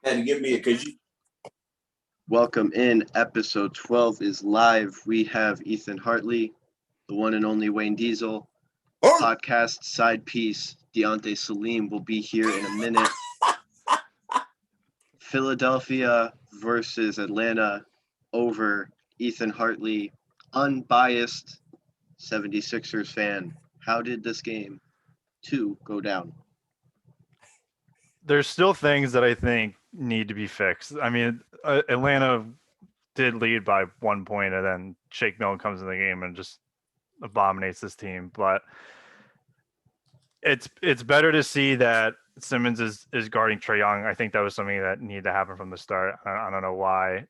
And give me because you. Welcome in. Episode 12 is live. We have Ethan Hartley, the one and only Wayne Diesel, podcast side piece. Deonta Saleem will be here in a minute. Philadelphia versus Atlanta over Ethan Hartley, unbiased 76ers fan. How did this game two go down? There's still things that I think need to be fixed. I mean, Atlanta did lead by 1 point, and then Shake Milton comes in the game and just abominates this team. But it's better to see that Simmons is guarding Trae Young. I think that was something that needed to happen from the start. I don't know why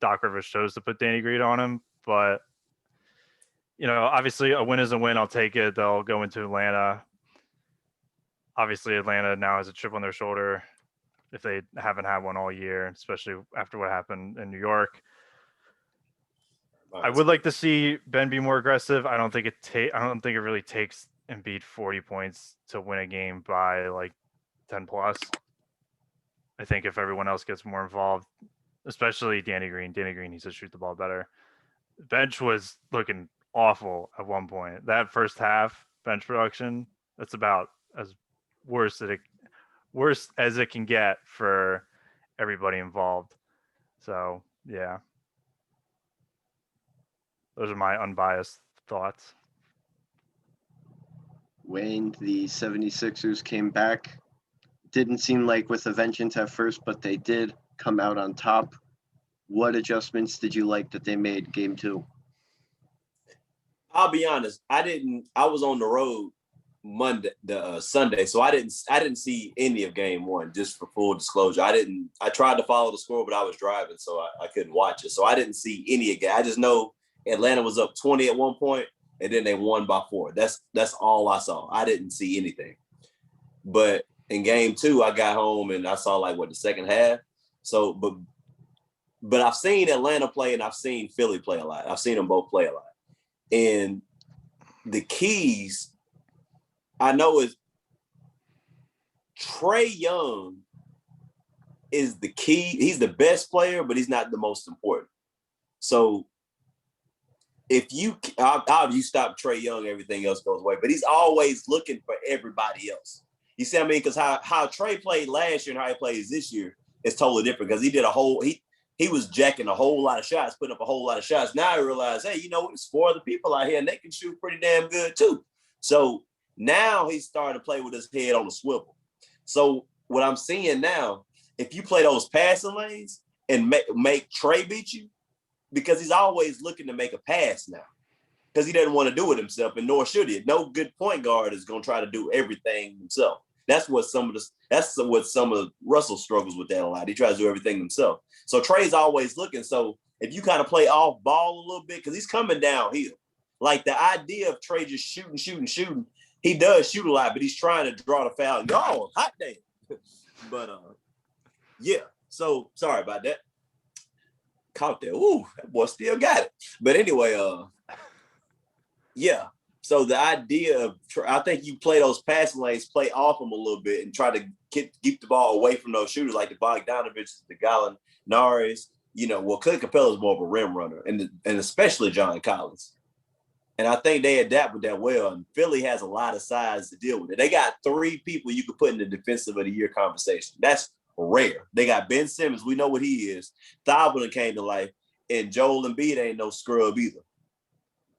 Doc Rivers chose to put Danny Green on him, but obviously a win is a win. I'll take it. They'll go into Atlanta. Obviously, Atlanta now has a chip on their shoulder if they haven't had one all year, especially after what happened in New York. I would like to see Ben be more aggressive. I don't think it really takes Embiid 40 points to win a game by like 10 plus. I think if everyone else gets more involved, especially Danny Green needs to shoot the ball better. Bench was looking awful at one point. That first half bench production, that's about as worse as it can get for everybody involved. So yeah, those are my unbiased thoughts. Wayne, the 76ers came back. Didn't seem like with a vengeance at first, but they did come out on top. What adjustments did you like that they made game two? I'll be honest. I was on the road Sunday, so I didn't see any of game one. Just for full disclosure, I tried to follow the score, but I was driving, so I couldn't watch it. So I didn't see any of it. I just know Atlanta was up 20 at one point, and then they won by 4. That's all I saw. I didn't see anything. But in game two, I got home and I saw the second half. So, but I've seen Atlanta play and I've seen Philly play a lot. I've seen them both play a lot. And the keys I know is Trae Young is the key. He's the best player, but he's not the most important. So if you stop Trae Young, everything else goes away. But he's always looking for everybody else. You see what I mean? Because how Trae played last year and how he plays this year is totally different. Because he was jacking a whole lot of shots, putting up a whole lot of shots. Now I realize, hey, there's 4 other people out here and they can shoot pretty damn good too. So now he's starting to play with his head on a swivel. So what I'm seeing now, if you play those passing lanes and make Trae beat you, because he's always looking to make a pass now, because he doesn't want to do it himself, and nor should he. No good point guard is going to try to do everything himself. That's what some of Russell struggles with that a lot. He tries to do everything himself. So Trae's always looking. So if you kind of play off ball a little bit, because he's coming downhill, like the idea of Trae just shooting, he does shoot a lot, but he's trying to draw the foul. Oh, hot damn. But yeah. So sorry about that. Caught that. Ooh, that boy still got it. But anyway, yeah. So the idea of, I think you play those passing lanes, play off them a little bit, and try to keep the ball away from those shooters like the Bogdanovics, the Gallinaris. Clint Capella is more of a rim runner, and especially John Collins. And I think they adapt with that well. And Philly has a lot of size to deal with it. They got 3 people you could put in the defensive of the year conversation. That's rare. They got Ben Simmons. We know what he is. Thibault came to life. And Joel Embiid ain't no scrub either.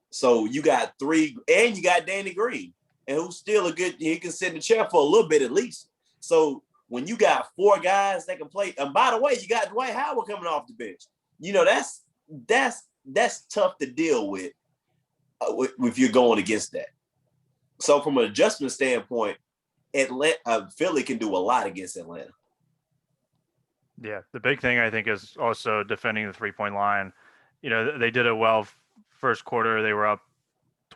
So you got 3, and you got Danny Green, and who's still he can sit in the chair for a little bit at least. So when you got 4 guys that can play, and by the way, you got Dwight Howard coming off the bench. That's tough to deal with if you're going against that. So from an adjustment standpoint, Philly can do a lot against Atlanta. Yeah, the big thing I think is also defending the 3-point line. They did it well first quarter. They were up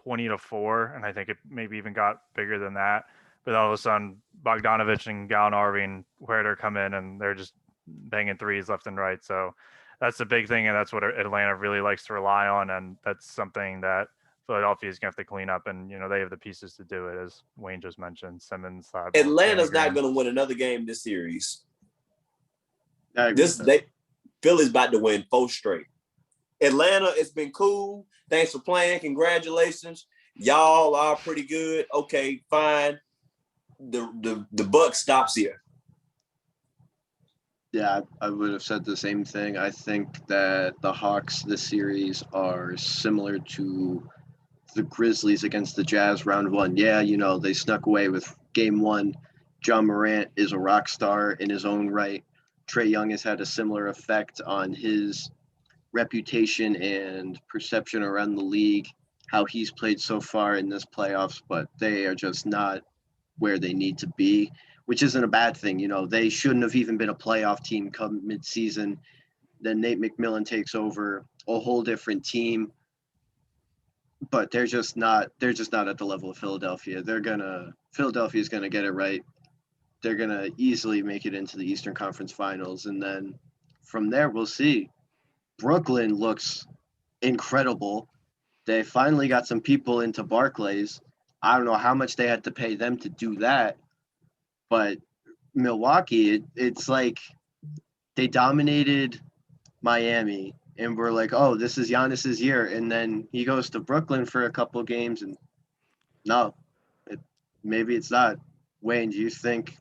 20-4, and I think it maybe even got bigger than that. But all of a sudden, Bogdanovic and Gallinari and Huerter come in, and they're just banging threes left and right. So that's the big thing, and that's what Atlanta really likes to rely on, and that's something that Philadelphia is going to have to clean up, and they have the pieces to do it, as Wayne just mentioned. Simmons, Atlanta's not going to win another game this series I agree with that. Philly's about to win 4 straight. Atlanta, it's been cool. Thanks for playing. Congratulations. Y'all are pretty good. Okay, fine. The buck stops here. Yeah, I would have said the same thing. I think that the Hawks this series are similar to the Grizzlies against the Jazz round 1. Yeah, they snuck away with game 1. John Morant is a rock star in his own right. Trae Young has had a similar effect on his reputation and perception around the league, how he's played so far in this playoffs, but they are just not where they need to be, which isn't a bad thing. They shouldn't have even been a playoff team come midseason. Then Nate McMillan takes over, a whole different team. But they're just not at the level of Philadelphia. Philadelphia's gonna get it right. They're gonna easily make it into the Eastern Conference Finals. And then from there we'll see. Brooklyn looks incredible. They finally got some people into Barclays. I don't know how much they had to pay them to do that, but Milwaukee, it's like they dominated Miami, and we're like, oh, this is Giannis's year, and then he goes to Brooklyn for a couple of games, and maybe it's not. Wayne, do you think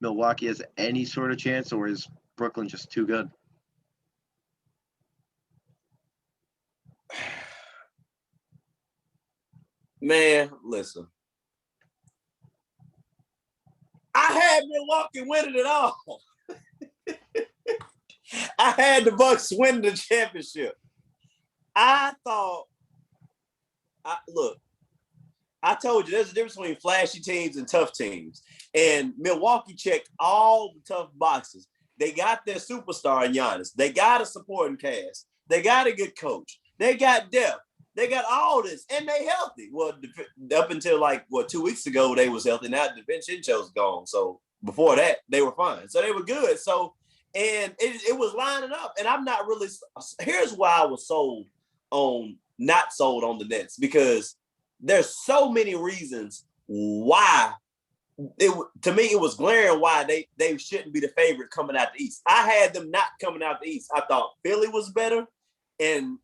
Milwaukee has any sort of chance, or is Brooklyn just too good? Man, listen. I had Milwaukee winning it all. I had the Bucks winning the championship. I told you there's a difference between flashy teams and tough teams. And Milwaukee checked all the tough boxes. They got their superstar in Giannis. They got a supporting cast. They got a good coach. They got depth. They got all this, and they healthy. Well, up until 2 weeks ago, they was healthy. Now DiVincenzo's gone. So before that, they were fine. So they were good. So, and it was lining up. And I'm not really. Here's why I was not sold on the Nets, because there's so many reasons why. To me, it was glaring why they shouldn't be the favorite coming out the East. I had them not coming out the East. I thought Philly was better, and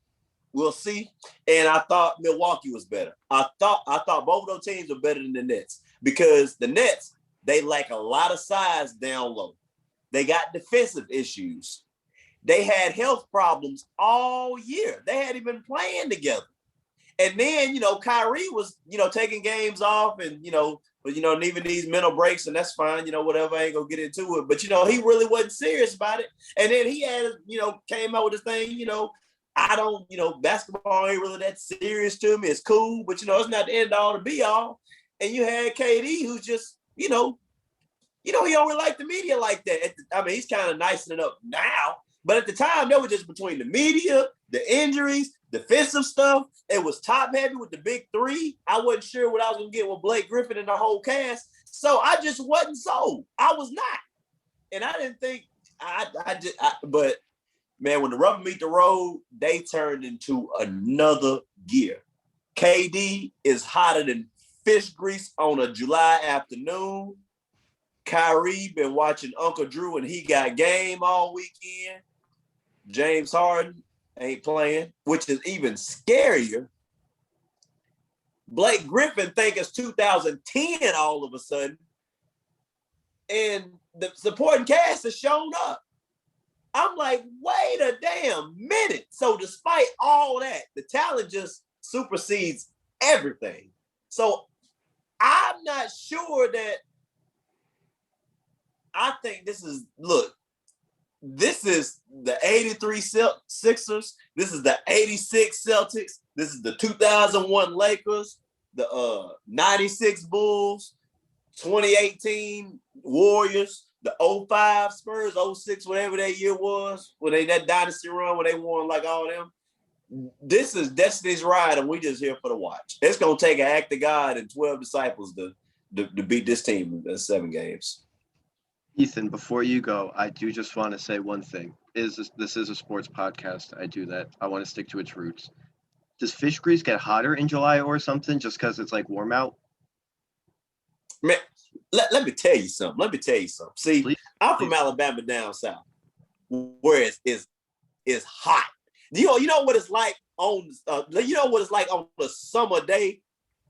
we'll see. And I thought Milwaukee was better. I thought both of those teams were better than the Nets, because the Nets, they lack a lot of size down low. They got defensive issues. They had health problems all year. They hadn't been playing together. And then, Kyrie was, taking games off and, but, even these mental breaks, and that's fine, whatever, I ain't gonna get into it. But, he really wasn't serious about it. And then he had, came out with this thing, I don't, basketball ain't really that serious to me. It's cool, but, it's not the end all to be all. And you had KD, who's just, he don't really like the media like that. He's kind of nicing it up now. But at the time, they were just between the media, the injuries, defensive stuff. It was top heavy with the big three. I wasn't sure what I was going to get with Blake Griffin and the whole cast. So I just wasn't sold. I was not. And I didn't think, but man, when the rubber meet the road, they turned into another gear. KD is hotter than fish grease on a July afternoon. Kyrie been watching Uncle Drew and he got game all weekend. James Harden ain't playing, which is even scarier. Blake Griffin think it's 2010 all of a sudden. And the supporting cast has shown up. I'm like, wait a damn minute. So despite all that, the talent just supersedes everything. So I'm not sure that I think this is the 83 Sixers. This is the 86 Celtics. This is the 2001 Lakers, the 96 Bulls, 2018 Warriors, the 05 Spurs, 06, whatever that year was, that dynasty run where they won like all them. This is Destiny's Ride, and we just here for the watch. It's going to take an act of God and 12 disciples to beat this team in 7 games. Ethan, before you go, I do just want to say one thing. This is a sports podcast. I do that. I want to stick to its roots. Does fish grease get hotter in July or something just because it's warm out? Man, let me tell you something. See, I'm from Alabama down south. where it's hot. You know what it's like on a summer day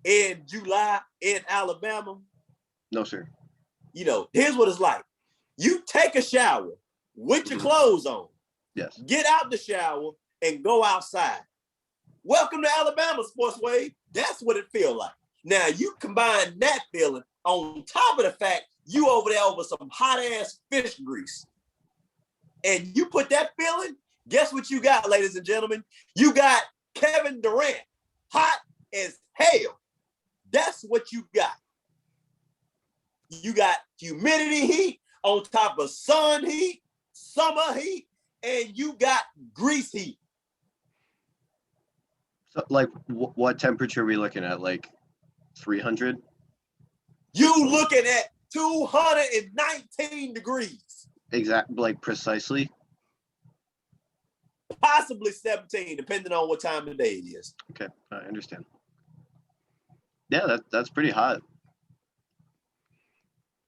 in July in Alabama? No, sir. Here's what it's like. You take a shower with your clothes on. Yes. Get out the shower and go outside. Welcome to Alabama, Sports Wave. That's what it feels like. Now, you combine that feeling on top of the fact you over there over some hot-ass fish grease. And you put that feeling, guess what you got, ladies and gentlemen? You got Kevin Durant, hot as hell. That's what you got. You got humidity heat on top of sun heat, summer heat, and you got grease heat. So, like, what temperature are we looking at? Like 300? You looking at 219 degrees. Exactly, like precisely. Possibly 17, depending on what time of day it is. Okay, I understand. Yeah, that's pretty hot.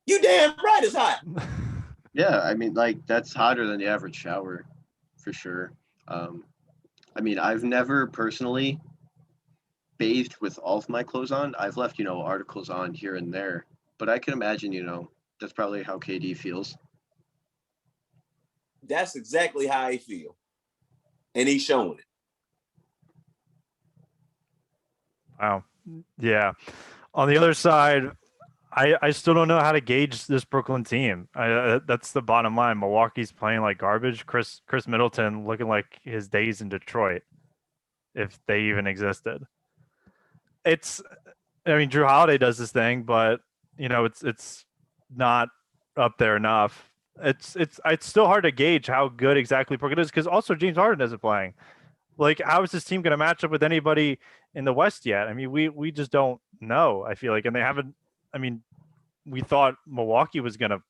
You damn right it's hot. Yeah, I mean, like, that's hotter than the average shower, for sure. I mean, I've never personally bathed with all of my clothes on. I've left, articles on here and there, but I can imagine, that's probably how KD feels. That's exactly how he feels. And he's showing it. Wow. Yeah. On the other side, I still don't know how to gauge this Brooklyn team. That's the bottom line. Milwaukee's playing like garbage. Chris Middleton looking like his days in Detroit, if they even existed. Drew Holiday does this thing, but it's not up there enough. It's still hard to gauge how good exactly Brooklyn is, because also James Harden isn't playing. Like, how is this team going to match up with anybody in the West yet? I mean, we just don't know, I feel like, and they haven't. I mean, we thought Milwaukee was going to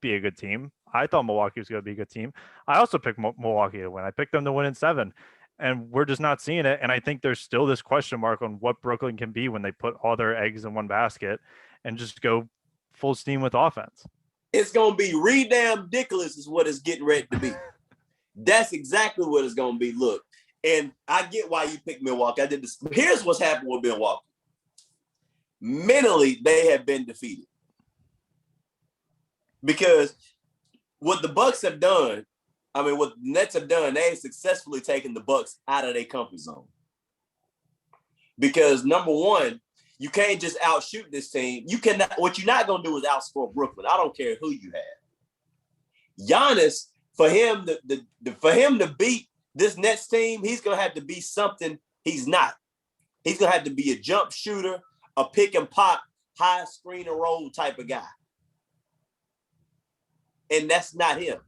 be a good team. I thought Milwaukee was going to be a good team. I also picked Milwaukee to win. I picked them to win in 7, and we're just not seeing it. And I think there's still this question mark on what Brooklyn can be when they put all their eggs in one basket and just go full steam with offense. It's going to be re-damn ridiculous is what it's getting ready to be. That's exactly what it's going to be. Look, and I get why you picked Milwaukee. I did this. Here's what's happened with Milwaukee. Mentally, they have been defeated. Because what the Bucks have done, what the Nets have done, they have successfully taken the Bucks out of their comfort zone. Because number one, you can't just outshoot this team. What you're not going to do is outscore Brooklyn. I don't care who you have. Giannis, for him to beat this Nets team, he's going to have to be something he's not. He's going to have to be a jump shooter, a pick and pop, high screen and roll type of guy. And that's not him.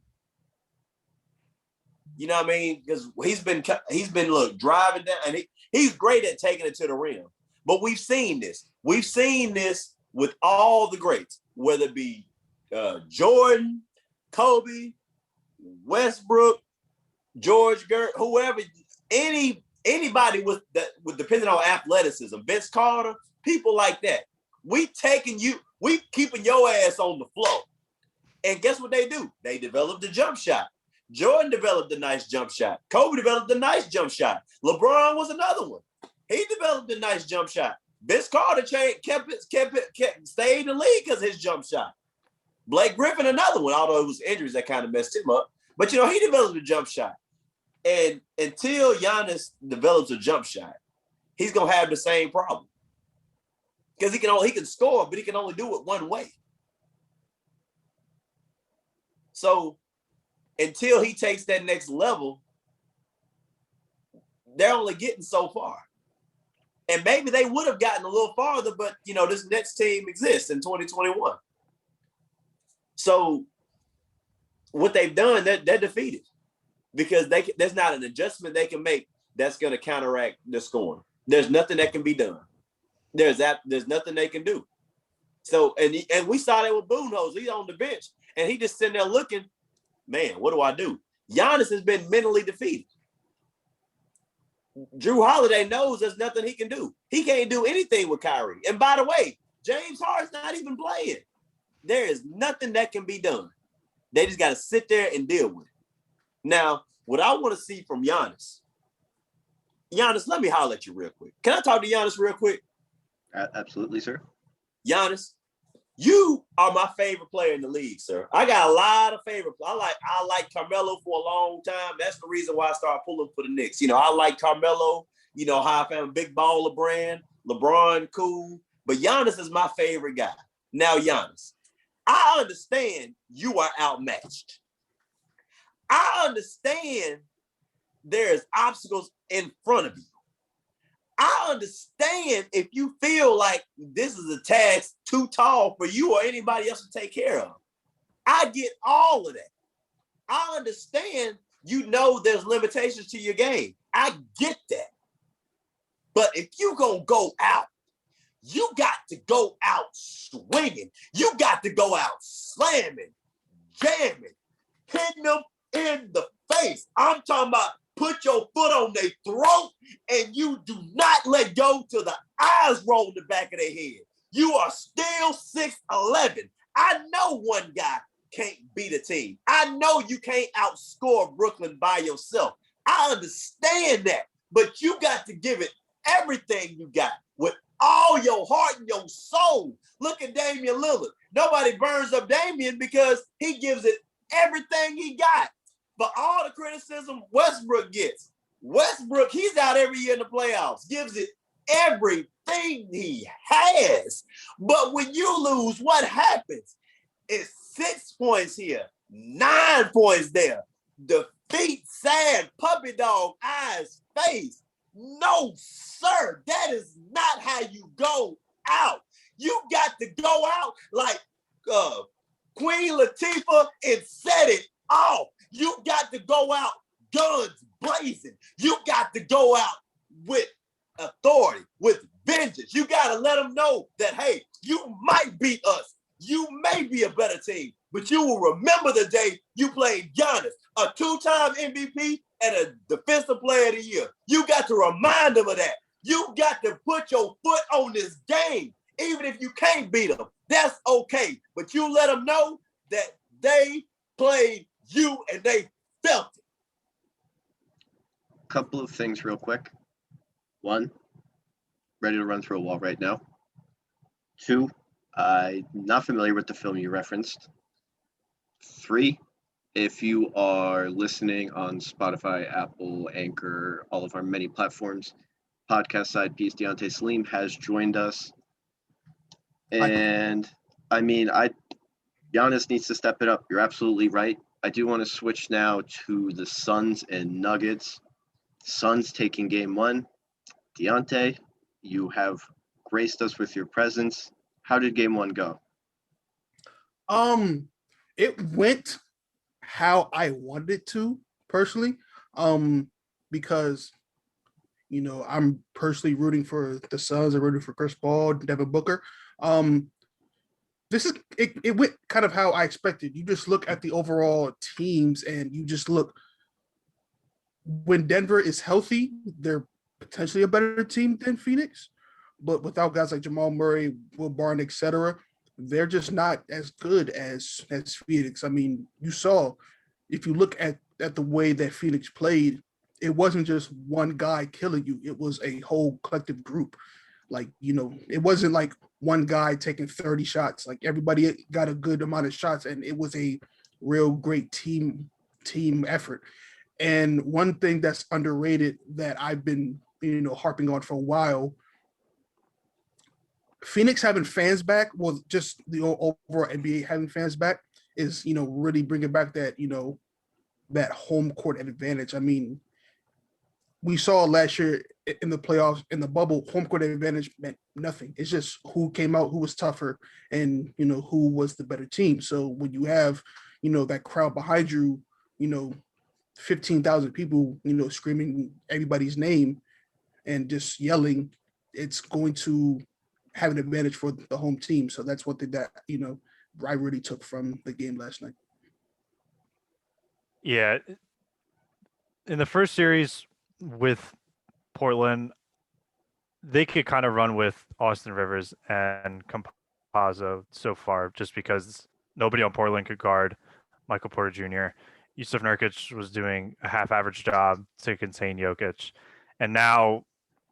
You know what I mean? Because he's been driving down, and he's great at taking it to the rim. But we've seen this. We've seen this with all the greats, whether it be Jordan, Kobe, Westbrook, George Gervin, whoever, anybody with depending on athleticism, Vince Carter, people like that. We keeping your ass on the floor. And guess what they do? They developed a jump shot. Jordan developed a nice jump shot. Kobe developed a nice jump shot. LeBron was another one. He developed a nice jump shot. Vince Carter kept stayed in the league because of his jump shot. Blake Griffin, another one, although it was injuries that kind of messed him up. But, he developed a jump shot. And until Giannis develops a jump shot, he's going to have the same problem. Because he can score, but he can only do it one way. So until he takes that next level, they're only getting so far. And maybe they would have gotten a little farther, but, this Nets team exists in 2021. So what they've done, they're defeated because there's not an adjustment they can make that's going to counteract the scoring. There's nothing that can be done. There's nothing they can do. So, and we saw that with Boonhose. He's on the bench, and he just sitting there looking, man, what do I do? Giannis has been mentally defeated. Drew Holiday knows there's nothing he can do. He can't do anything with Kyrie. And by the way, James Harden's not even playing. There is nothing that can be done. They just got to sit there and deal with it. Now, what I want to see from Giannis, let me holler at you real quick. Can I talk to Giannis real quick? Absolutely, sir. Giannis, you are my favorite player in the league, sir. I got a lot of favorites. I like Carmelo for a long time. That's the reason why I started pulling for the Knicks. You know, I like Carmelo. You know, how I found big baller brand. LeBron, cool. But Giannis is my favorite guy. Now, Giannis, I understand you are outmatched. I understand there's obstacles in front of you. I understand if you feel like this is a task too tall for you or anybody else to take care of. I get all of that. I understand you know there's limitations to your game. I get that. But if you gonna go out, you got to go out swinging. You got to go out slamming, jamming, hitting them in the face. I'm talking about put your foot on their throat and you do not let go till the eyes roll in the back of their head. You are still 6'11". I know one guy can't beat a team. I know you can't outscore Brooklyn by yourself. I understand that, but you got to give it everything you got with all your heart and your soul. Look at Damian Lillard. Nobody burns up Damian because he gives it everything he got. For all the criticism Westbrook gets. Westbrook, he's out every year in the playoffs, gives it everything he has. But when you lose, what happens? It's 6 points here, 9 points there. Defeat, sad, puppy dog, eyes, face. No, sir, that is not how you go out. You got to go out like Queen Latifah and set it off. You got to go out guns blazing. You got to go out with authority, with vengeance. You got to let them know that, hey, you might beat us. You may be a better team, but you will remember the day you played Giannis, a 2-time MVP and a defensive player of the year. You got to remind them of that. You got to put your foot on this game, even if you can't beat them. That's okay, but you let them know that they played you and they felt it. Couple of things real quick. 1, ready to run through a wall right now. 2, I'm not familiar with the film you referenced. 3, if you are listening on Spotify, Apple, Anchor, all of our many platforms, podcast side piece, Deonta Saleem has joined us. And I mean, Giannis needs to step it up. You're absolutely right. I do want to switch now to the Suns and Nuggets. Suns taking game 1. Deonta, you have graced us with your presence. How did game 1 go? It went how I wanted it to, personally. Because you know, I'm personally rooting for the Suns. I'm rooting for Chris Paul, Devin Booker. It went kind of how I expected. You just look at the overall teams and you just look, when Denver is healthy, they're potentially a better team than Phoenix. But without guys like Jamal Murray, Will Barton, etc., they're just not as good as Phoenix. I mean, you saw, if you look at the way that Phoenix played, it wasn't just one guy killing you. It was a whole collective group. Like, you know, it wasn't like one guy taking 30 shots. Like, everybody got a good amount of shots, and it was a real great team effort. And one thing that's underrated that I've been, you know, harping on for a while, Phoenix having fans back, well, just the overall NBA having fans back is, you know, really bringing back that, you know, that home court advantage. I mean, we saw last year in the playoffs, in the bubble, home court advantage meant nothing. It's just who came out, who was tougher, and, you know, who was the better team. So when you have, you know, that crowd behind you, you know, 15,000 people, you know, screaming everybody's name and just yelling, it's going to have an advantage for the home team. So that's what that, you know, I really took from the game last night. Yeah. In the first series with Portland, they could kind of run with Austin Rivers and Campazzo so far, just because nobody on Portland could guard Michael Porter Jr. Yusuf Nurkic was doing a half-average job to contain Jokic, and now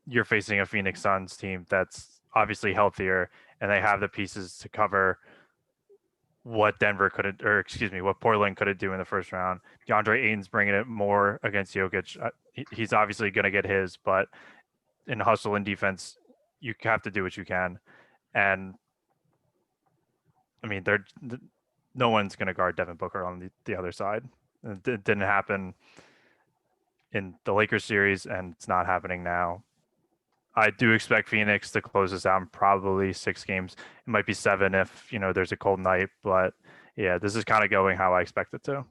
you're facing a Phoenix Suns team that's obviously healthier, and they have the pieces to cover what what Portland couldn't do in the first round. DeAndre Ayton's bringing it more against Jokic. He's obviously going to get his, but in hustle and defense, you have to do what you can. And I mean, no one's going to guard Devin Booker on the other side. It didn't happen in the Lakers series, and it's not happening now. I do expect Phoenix to close this out in probably 6 games. It might be 7 if, there's a cold night, but yeah, this is kind of going how I expect it to.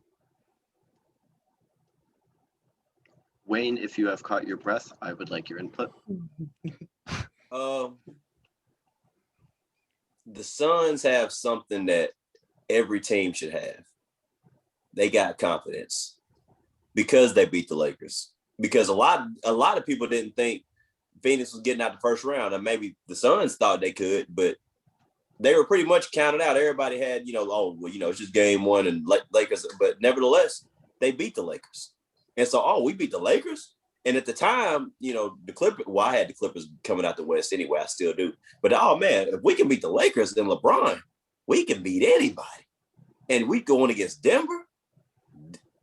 Wayne, if you have caught your breath, I would like your input. The Suns have something that every team should have. They got confidence because they beat the Lakers. Because a lot of people didn't think Phoenix was getting out the first round, and maybe the Suns thought they could, but they were pretty much counted out. Everybody had, it's just game 1 and Lakers, but nevertheless, they beat the Lakers. And so, we beat the Lakers. And at the time, the Clippers, I had the Clippers coming out the West anyway. I still do. But, man, if we can beat the Lakers, then LeBron, we can beat anybody. And we going against Denver.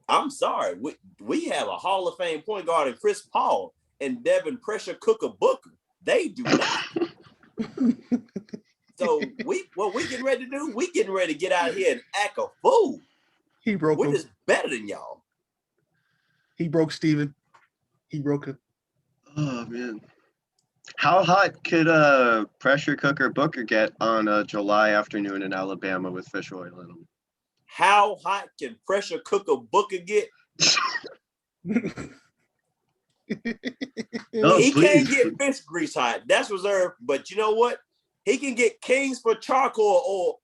I'm sorry. We have a Hall of Fame point guard in Chris Paul and Devin Pressure Cooker Booker. They do not. So what we getting ready to do? We getting ready to get out here and act a fool. We're just better than y'all. He broke Stephen. He broke him. Oh man. How hot could Pressure Cooker Booker get on a July afternoon in Alabama with fish oil in them? How hot can Pressure Cooker Booker get? He can't get fish grease hot. That's reserved. But you know what? He can get Kingsford charcoal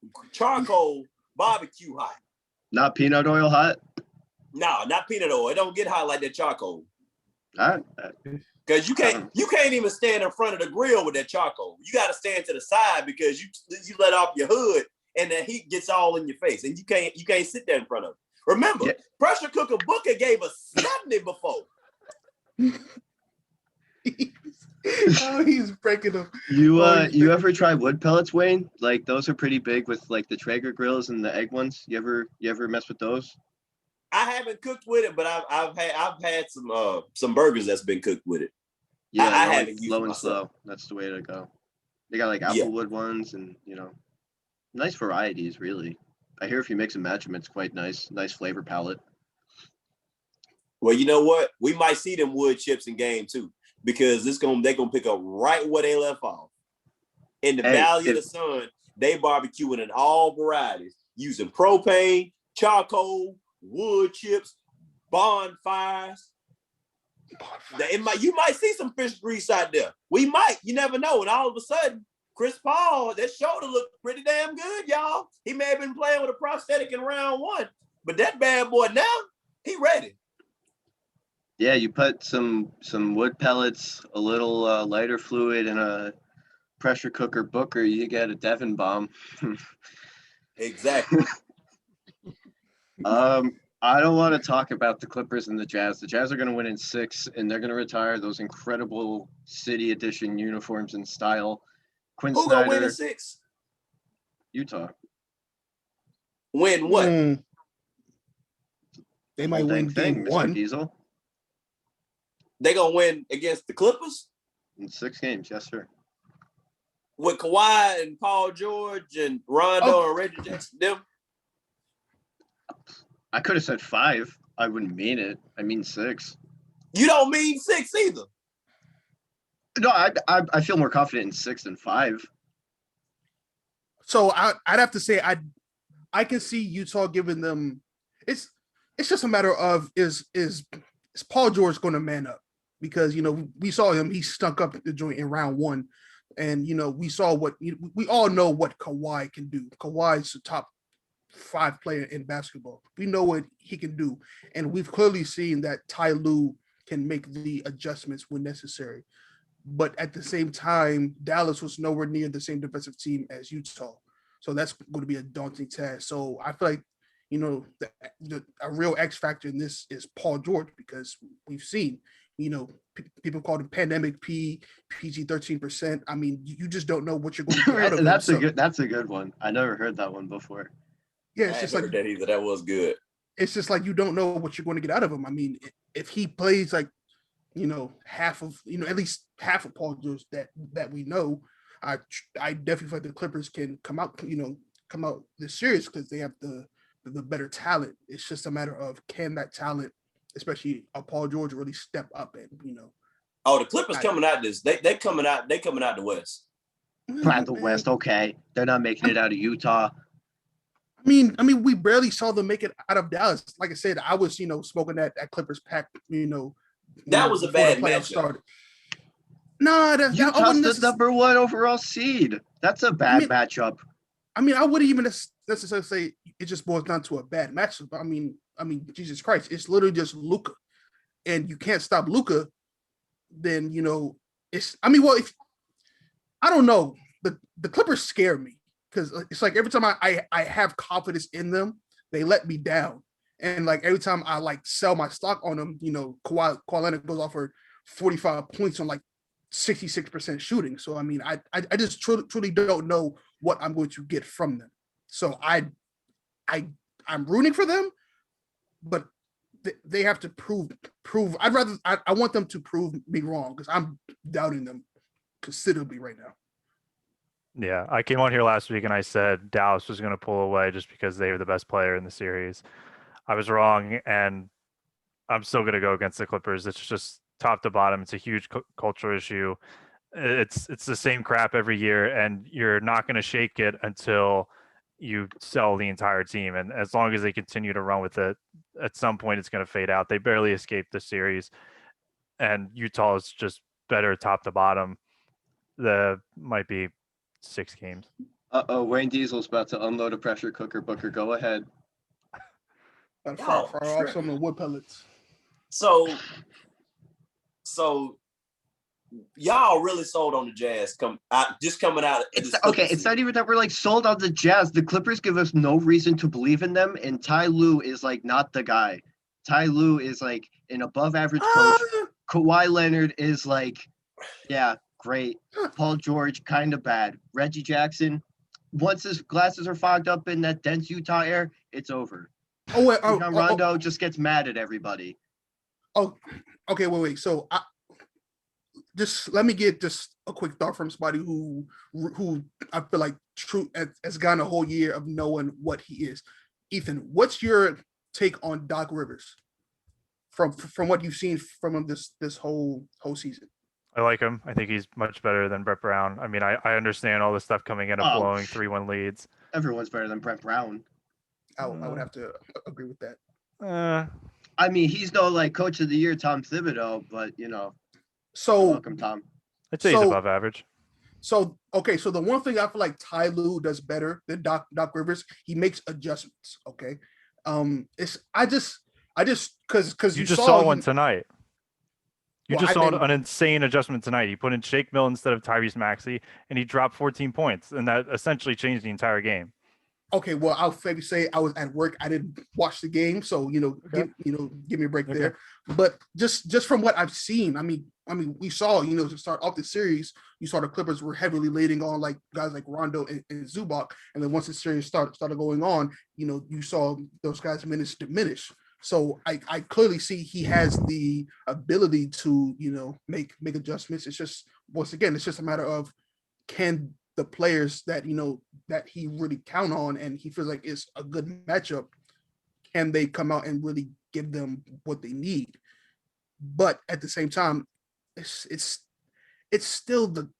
barbecue hot. Not peanut oil hot? No, not peanut oil. It don't get hot like that charcoal. All right. Because you can't even stand in front of the grill with that charcoal. You got to stand to the side because you let off your hood and the heat gets all in your face, and you can't sit there in front of it. Remember, Pressure Cooker Booker gave us 70 before. He's breaking them. You ever try wood pellets, Wayne? Like those are pretty big with like the Traeger grills and the egg ones. You ever mess with those? I haven't cooked with it, but I've had some burgers that's been cooked with it. Yeah, I haven't used low it and slow. That's the way to go. They got like applewood ones and nice varieties really. I hear if you mix and match them, it's quite nice flavor palette. Well, you know what? We might see them wood chips in game 2 because they're gonna pick up right where they left off. In the Valley of the Sun, they barbecuing in all varieties using propane, charcoal, wood chips, bonfires. You might see some fish grease out there. We might. You never know. And all of a sudden, Chris Paul, that shoulder looked pretty damn good, y'all. He may have been playing with a prosthetic in round 1, but that bad boy now, he ready. Yeah, you put some wood pellets, a little lighter fluid, and a pressure cooker Booker, you get a Devon bomb. Exactly. I don't want to talk about the Clippers and the Jazz. The Jazz are going to win in 6, and they're going to retire those incredible City Edition uniforms in style. Quinn Who Snyder, gonna win in 6? Utah. Win what? They might win game 1. Mr. Diesel. They gonna win against the Clippers? In 6 games, yes, sir. With Kawhi and Paul George and Rondo and Reggie Jackson, them? I could have said 5. I wouldn't mean it. I mean 6. You don't mean 6 either. No, I feel more confident in 6 than 5. So I'd have to say I can see Utah giving them. It's just a matter of is Paul George going to man up, because we saw him, he stunk up the joint in round 1, and we saw we all know what Kawhi can do. Kawhi's the top 5 player in basketball. We know what he can do, and we've clearly seen that Ty Lue can make the adjustments when necessary. But at the same time, Dallas was nowhere near the same defensive team as Utah. So that's going to be a daunting task. So I feel like, a real X factor in this is Paul George, because we've seen, people call him pandemic PG 13%. I mean, you just don't know what you're going to get out of him. That's a good one. I never heard that one before. Yeah, it's just like that either. That was good. It's just like you don't know what you're going to get out of him. I mean, if he plays like, half of, at least half of Paul George that we know, I definitely feel like the Clippers can come out this series because they have the better talent. It's just a matter of, can that talent, especially Paul George, really step up and Oh, the Clippers coming out this. They coming out the West. Out the West, okay. They're not making it out of Utah. I mean, we barely saw them make it out of Dallas. Like I said, I was, smoking that Clippers pack, that was a bad matchup. No, Utah's the number 1 overall seed. That's a bad matchup. I mean, I wouldn't even necessarily say it just boils down to a bad matchup. I mean, Jesus Christ, it's literally just Luka, and you can't stop Luka. Then it's. I mean, well, if I don't know, the Clippers scare me because it's like every time I have confidence in them, they let me down, and like every time I like sell my stock on them, Kawhi Leonard goes off for 45 points on like 66% shooting. So I mean, I just truly don't know what I'm going to get from them. So I'm rooting for them, but they have to prove. I want them to prove me wrong because I'm doubting them considerably right now. Yeah, I came on here last week and I said Dallas was going to pull away just because they were the best player in the series. I was wrong, and I'm still going to go against the Clippers. It's just top to bottom. It's a huge cultural issue. It's the same crap every year, and you're not going to shake it until you sell the entire team. And as long as they continue to run with it, at some point it's going to fade out. They barely escaped the series, and Utah is just better top to bottom. The might be 6 games. Wayne Diesel's about to unload a pressure cooker. Booker, go ahead. Fire off some of the wood pellets. So y'all really sold on the Jazz coming out. It's not even that we're like sold on the Jazz. The Clippers give us no reason to believe in them, and Ty Lue is like not the guy. Ty Lue is like an above average coach. Kawhi Leonard is like, yeah, great. Paul George, kind of bad. Reggie Jackson, once his glasses are fogged up in that dense Utah air, it's over. Rondo just gets mad at everybody. Oh, okay, wait. So just let me get just a quick thought from somebody who I feel like has gone a whole year of knowing what he is. Ethan, what's your take on Doc Rivers from what you've seen from him this whole season? I like him. I think he's much better than Brett Brown. I mean, I understand all the stuff coming in of blowing 3-1 leads. Everyone's better than Brett Brown. I would have to agree with that. I mean, he's no like coach of the year, Tom Thibodeau, but So welcome, Tom. I'd say he's above average. So the one thing I feel like Ty Lue does better than Doc Rivers, he makes adjustments. Okay, I just because you just saw one tonight. You just saw an insane adjustment tonight. He put in Shake Milton instead of Tyrese Maxey, and he dropped 14 points, and that essentially changed the entire game. Okay, well, I'll maybe say I was at work. I didn't watch the game, so give me a break there. But just from what I've seen, I mean, we saw to start off the series, you saw the Clippers were heavily leaning on like guys like Rondo and Zubac, and then once the series started going on, you saw those guys' minutes diminish. So I clearly see he has the ability to make adjustments. It's just once again, it's just a matter of can the players that that he really count on and he feels like it's a good matchup, can they come out and really give them what they need? But at the same time, it's still the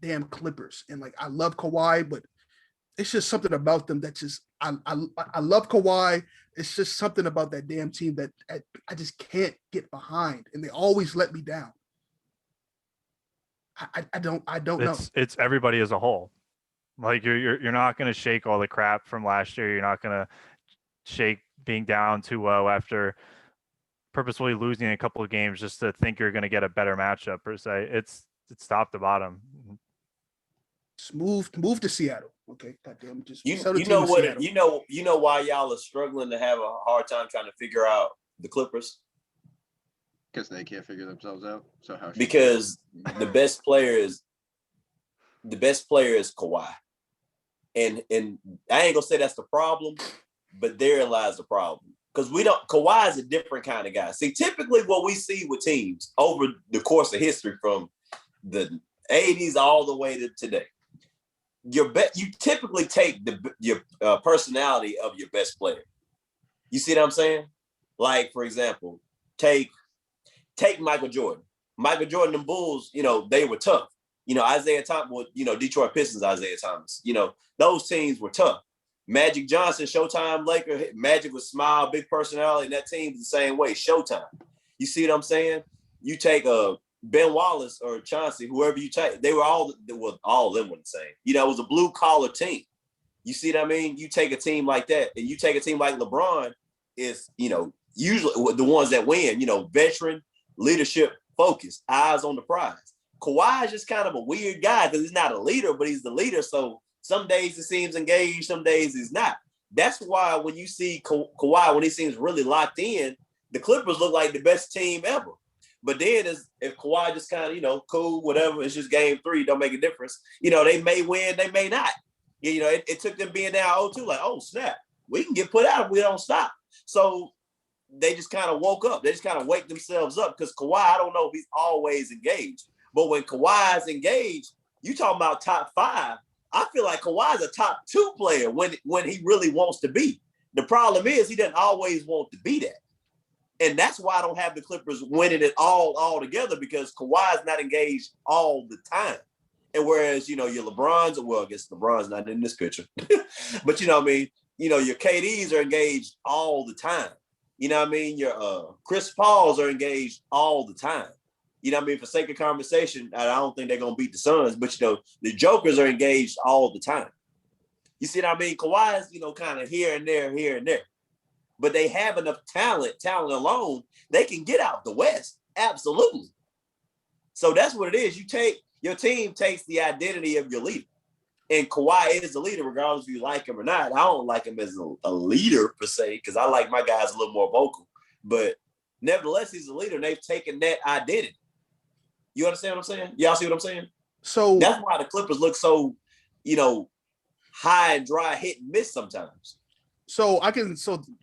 damn Clippers, and like I love Kawhi, but it's just something about them that just I love Kawhi. It's just something about that damn team that I just can't get behind, and they always let me down. I don't know. It's everybody as a whole. Like you're not going to shake all the crap from last year. You're not going to shake being down 2-0 after purposefully losing a couple of games just to think you're going to get a better matchup per se. It's top to bottom. Move to Seattle. Okay, goddamn, just You sell the you team know to what Seattle. you know why y'all are struggling to have a hard time trying to figure out the Clippers? Because they can't figure themselves out. So how should Because the best player is Kawhi. And I ain't gonna say that's the problem, but therein lies the problem. Because Kawhi is a different kind of guy. See, typically what we see with teams over the course of history from the 80s all the way to today, you typically take your personality of your best player. You see what I'm saying? Like, for example, take Michael Jordan. Michael Jordan and Bulls, they were tough. Isaiah Thomas, Detroit Pistons, Isaiah Thomas, those teams were tough. Magic Johnson, Showtime Laker, Magic was smile, big personality, and that team was the same way, Showtime. You see what I'm saying? You take Ben Wallace or Chauncey, whoever you take, all of them were the same. It was a blue collar team. You see what I mean? You take a team like that, and you take a team like LeBron, is usually the ones that win. Veteran, leadership, focus, eyes on the prize. Kawhi is just kind of a weird guy because he's not a leader, but he's the leader. So some days he seems engaged, some days he's not. That's why when you see Kawhi, when he seems really locked in, the Clippers look like the best team ever. But then if Kawhi just kind of, cool, whatever, it's just game 3, don't make a difference. They may win, they may not. It took them being down 0-2, like, oh, snap, we can get put out if we don't stop. So they just kind of woke up. They just kind of wake themselves up because Kawhi, I don't know if he's always engaged. But when Kawhi is engaged, you talking about top 5. I feel like Kawhi is a top 2 player when he really wants to be. The problem is he doesn't always want to be that. And that's why I don't have the Clippers winning it all together because Kawhi is not engaged all the time. And whereas, your LeBrons, well, I guess LeBron's not in this picture. But you know what I mean? Your KDs are engaged all the time. You know what I mean? Your Chris Pauls are engaged all the time. You know what I mean? For sake of conversation, I don't think they're going to beat the Suns, but, the Jokers are engaged all the time. You see what I mean? Kawhi is, kind of here and there. But they have enough talent alone, they can get out the West. Absolutely. So that's what it is. Your team takes the identity of your leader. And Kawhi is the leader, regardless if you like him or not. I don't like him as a leader, per se, because I like my guys a little more vocal. But nevertheless, he's a leader, and they've taken that identity. You understand what I'm saying? Y'all see what I'm saying? So that's why the Clippers look so, high and dry, hit and miss sometimes. So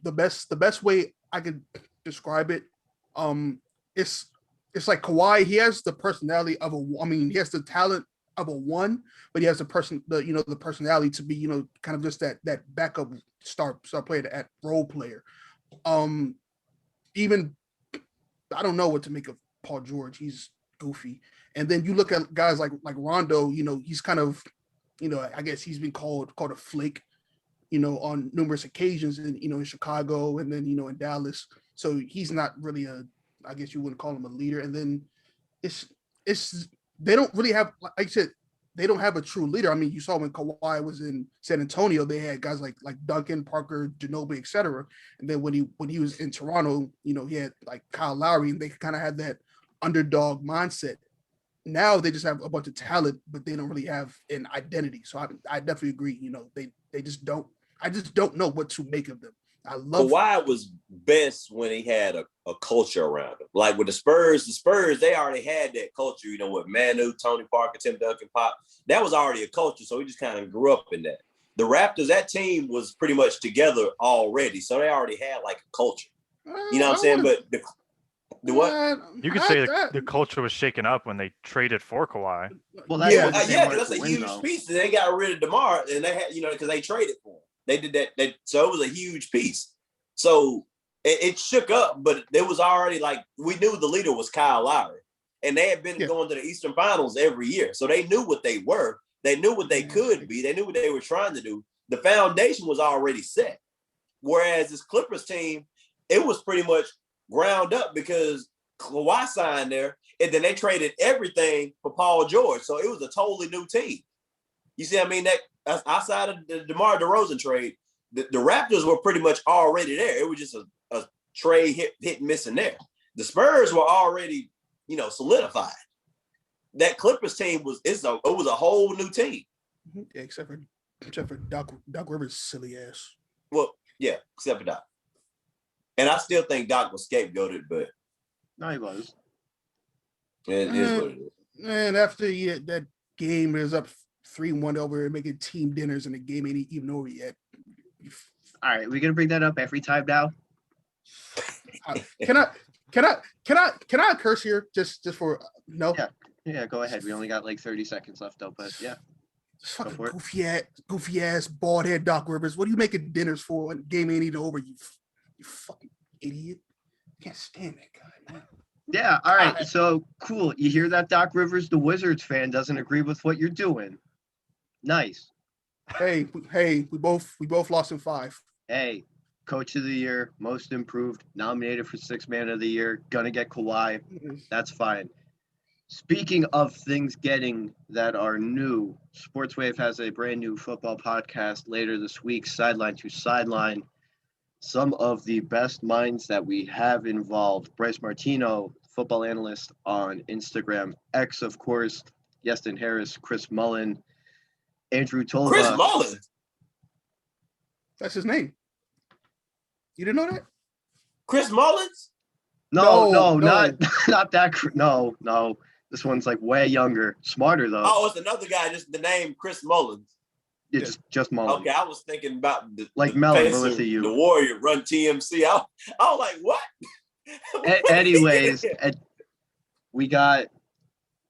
the best way I can describe it, it's like Kawhi. He has the personality of he has the talent of a 1, but he has the personality to be, kind of just that backup star player, that role player. Even I don't know what to make of Paul George. He's goofy. And then you look at guys like Rondo, he's kind of, I guess he's been called a flake, on numerous occasions in Chicago and then, in Dallas. So he's not really I guess you wouldn't call him a leader. And then they don't really have, like I said, they don't have a true leader. I mean, you saw when Kawhi was in San Antonio, they had guys like Duncan, Parker, Ginobili, etc. And then when he was in Toronto, he had like Kyle Lowry, and they kind of had that underdog mindset. Now they just have a bunch of talent, but they don't really have an identity. So I definitely agree. They just don't. I just don't know what to make of them. Kawhi was best when he had a culture around him. Like with the Spurs, they already had that culture, with Manu, Tony Parker, Tim Duncan, Pop. That was already a culture, so he just kind of grew up in that. The Raptors, that team was pretty much together already, so they already had like a culture. You know what I'm saying? But the what? You could say the culture was shaken up when they traded for Kawhi. Well, that's a huge piece. They got rid of DeMar, and they had, because they traded for him. They did that. So it was a huge piece. So it shook up, but it was already like we knew the leader was Kyle Lowry, and they had been going to the Eastern Finals every year. So they knew what they were. They knew what they could be. They knew what they were trying to do. The foundation was already set. Whereas this Clippers team, it was pretty much ground up because Kawhi signed there, and then they traded everything for Paul George. So it was a totally new team. You see what I mean? That outside of the DeMar DeRozan trade, the Raptors were pretty much already there. It was just a trade hit and miss in there. The Spurs were already, solidified. That Clippers team it was a whole new team. Yeah, except for Except for Doc Rivers' silly ass. Well, yeah, except for Doc. And I still think Doc was scapegoated, but No, he was. it is what it is. And after that game is up 3-1 over and making team dinners and the game ain't even over yet. All right, we're gonna bring that up every time now. Can I curse here just for no? Yeah, go ahead. We only got like 30 seconds left though, but yeah. This fucking for it. goofy ass bald head Doc Rivers. What are you making dinners for when the game ain't even over? You fucking idiot. Can't stand that guy, man. Yeah, all right. So cool. You hear that, Doc Rivers? The Wizards fan doesn't agree with what you're doing. Nice. Hey, we both lost in 5. Hey, Coach of the Year, Most Improved, nominated for Sixth Man of the Year, gonna get Kawhi. That's fine. Speaking of things getting that are new, Sportswave has a brand new football podcast later this week, Sideline to Sideline. Some of the best minds that we have involved. Bryce Martino, football analyst on Instagram. X, of course. Yeston Harris, Chris Mullen, Andrew Tolba. Chris Mullen? That's his name. You didn't know that? Chris Mullins? No, not that. No. This one's like way younger, smarter though. Oh, it's another guy, just the name Chris Mullins. Yeah, just Mullen. Okay, I was thinking about the Melon, Pacer, both of you. the Warrior Run TMC. I was like, what? Anyways, we had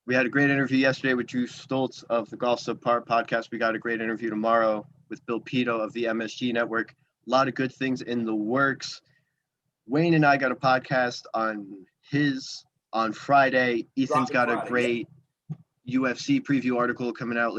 a great interview yesterday with Drew Stoltz of the Golf Subpar podcast. We got a great interview tomorrow with Bill Pito of the MSG Network. A lot of good things in the works. Wayne and I got a podcast on Friday. Ethan's got a great UFC preview article coming out later.